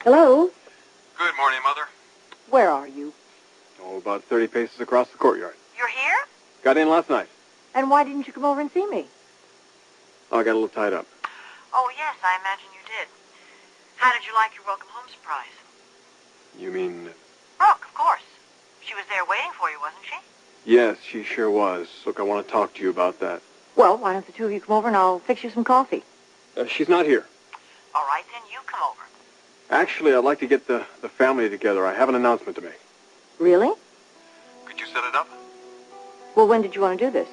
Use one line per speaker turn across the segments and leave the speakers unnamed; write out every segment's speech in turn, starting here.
Hello?
Good morning, Mother.
Where are you?
Oh, about 30 paces across the courtyard.
You're here?
Got in last night.
And why didn't you come over and see me?
Oh, I got a little tied up.
Oh, yes, I imagine you did. How did you like your welcome home surprise?
You mean...
Brooke, of course. She was there waiting for you, wasn't she?
Yes, she sure was. Look, I want to talk to you about that.
Well, why don't the two of you come over and I'll fix you some coffee?
She's not here.
All right, then you come over.
Actually, I'd like to get the family together. I have an announcement to make.
Really?
Could you set it up?
Well, when did you want to do this?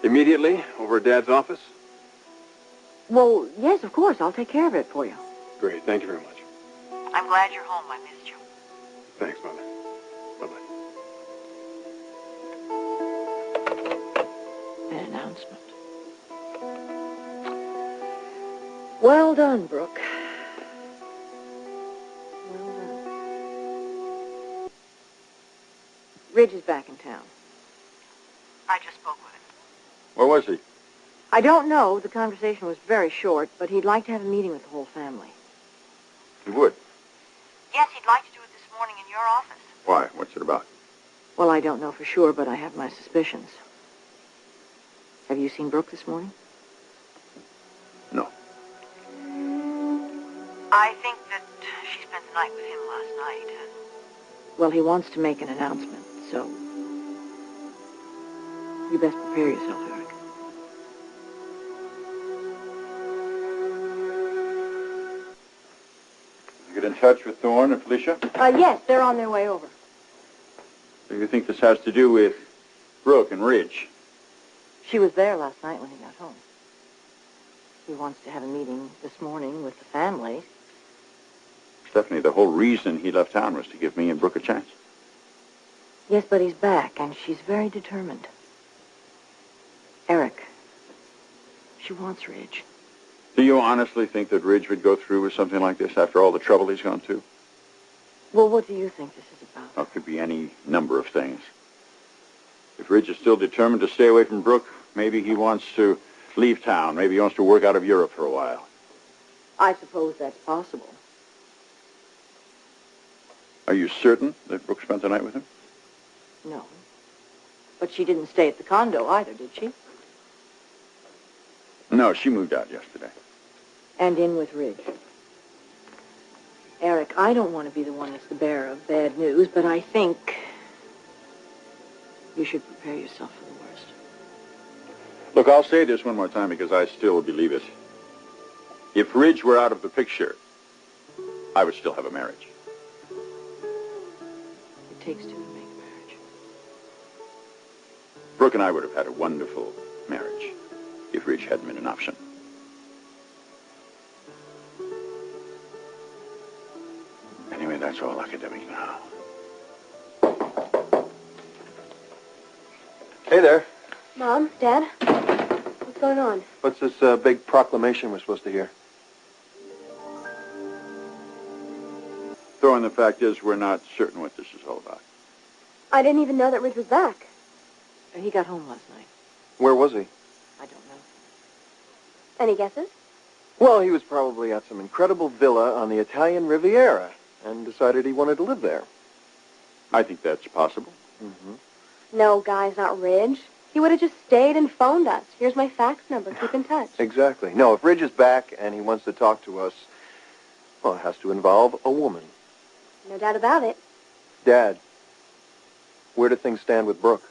Immediately, over at Dad's office?
Well, yes, of course. I'll take care of it for you.
Great, thank you very much.
I'm glad you're home. I missed you.
Thanks, Mother. Bye-bye.
An announcement. Well done, Brooke. Well done. Ridge is back in town. I just spoke with him.
Where was he?
I don't know. The conversation was very short, but he'd like to have a meeting with the whole family.
He would.
Yes, he'd like to do it this morning in your office.
Why? What's it about?
Well, I don't know for sure, but I have my suspicions. Have you seen Brooke this morning?
No.
I think that she spent the night with him last night. Well, he wants to make an announcement, so you best prepare yourself, Eric.
Did you get in touch with Thorne and Felicia?
Yes, they're on their way over.
Do you think this has to do with Brooke and Ridge?
She was there last night when he got home. He wants to have a meeting this morning with the family.
Stephanie, the whole reason he left town was to give me and Brooke a chance.
Yes, but he's back, and she's very determined. Eric, she wants Ridge.
Do you honestly think that Ridge would go through with something like this after all the trouble he's gone to?
Well, what do you think this is about?
Well, it could be any number of things. If Ridge is still determined to stay away from Brooke, maybe he wants to leave town. Maybe he wants to work out of Europe for a while.
I suppose that's possible.
Are you certain that Brooke spent the night with him?
No. But she didn't stay at the condo either, did she?
No, she moved out yesterday.
And in with Ridge. Eric, I don't want to be the one that's the bearer of bad news, but I think you should prepare yourself for the worst.
Look, I'll say this one more time because I still believe it. If Ridge were out of the picture, I would still have a marriage.
It takes two to make a marriage.
Brooke and I would have had a wonderful marriage if Ridge hadn't been an option. Anyway, that's all academic now.
Hey there.
Mom, Dad, what's going on?
What's this big proclamation we're supposed to hear?
Thorne, the fact is we're not certain what this is all about.
I didn't even know that Ridge was back.
He got home last night.
Where was he?
I don't know.
Any guesses?
Well, he was probably at some incredible villa on the Italian Riviera and decided he wanted to live there.
I think that's possible.
Mm-hmm.
No, guys, not Ridge. He would have just stayed and phoned us. Here's my fax number. Keep in touch.
Exactly. No, if Ridge is back and he wants to talk to us, well, it has to involve a woman.
No doubt about it.
Dad, where do things stand with Brooke?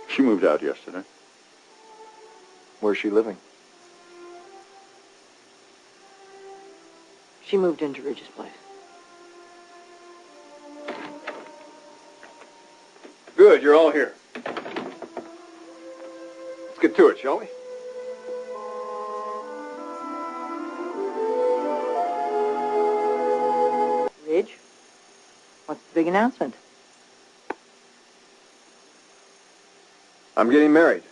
She moved out yesterday.
Where's she living?
She moved into Ridge's place.
Good, you're all here. Let's get to it, shall we?
Ridge? What's the big announcement?
I'm getting married.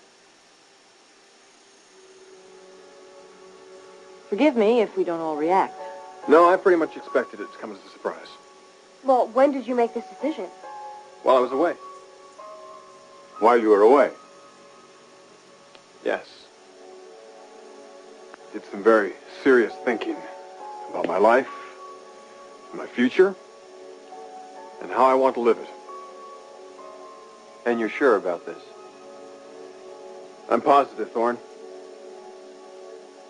Forgive me if we don't all react.
No, I pretty much expected it to come as a surprise.
Well, when did you make this decision?
While I was away.
While you were away?
Yes. Did some very serious thinking about my life, my future, and how I want to live it.
And you're sure about this?
I'm positive, Thorne.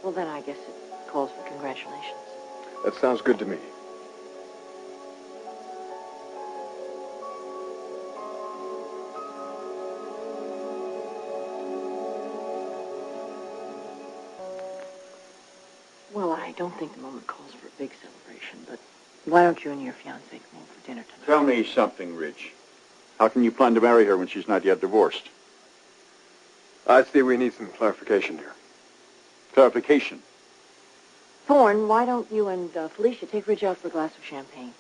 Well, then I guess it calls for congratulations.
That sounds good to me.
Well, I don't think the moment calls for a big celebration, but why don't you and your fiancé come home for dinner tonight?
Tell me something, Ridge. How can you plan to marry her when she's not yet divorced?
I see we need some clarification here.
Clarification.
Thorne, why don't you and Felicia take Ridge out for a glass of champagne?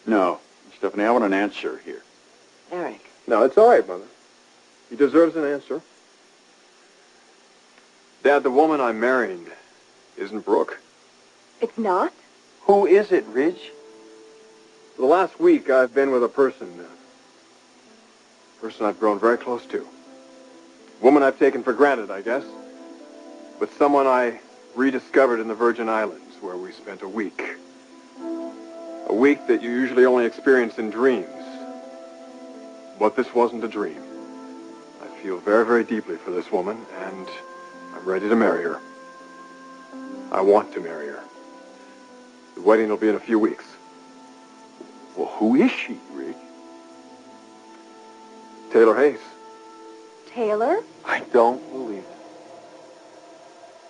No. Stephanie, I want an answer here.
Eric.
No, it's all right, Mother. He deserves an answer. Dad, the woman I'm marrying isn't Brooke.
It's not?
Who is it, Ridge?
For the last week, I've been with a person I've grown very close to. A woman I've taken for granted, I guess. But someone I rediscovered in the Virgin Islands, where we spent a week. A week that you usually only experience in dreams. But this wasn't a dream. I feel very, very deeply for this woman, and I'm ready to marry her. I want to marry her. The wedding will be in a few weeks.
Well, who is she, Ridge?
Taylor Hayes.
Taylor?
I don't believe it.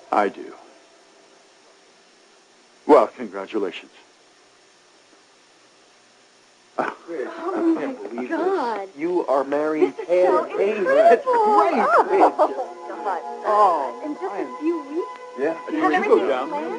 I do. Well, congratulations.
Ridge,
Oh,
I can't
my
believe
God.
this. You are marrying
This is
Taylor
so
Hayes.
incredible.
That's great, Ridge.
Oh, God.
Oh,
In just
I am-
a few weeks?
Yeah.
You have
Would you go
everything
down?
planned?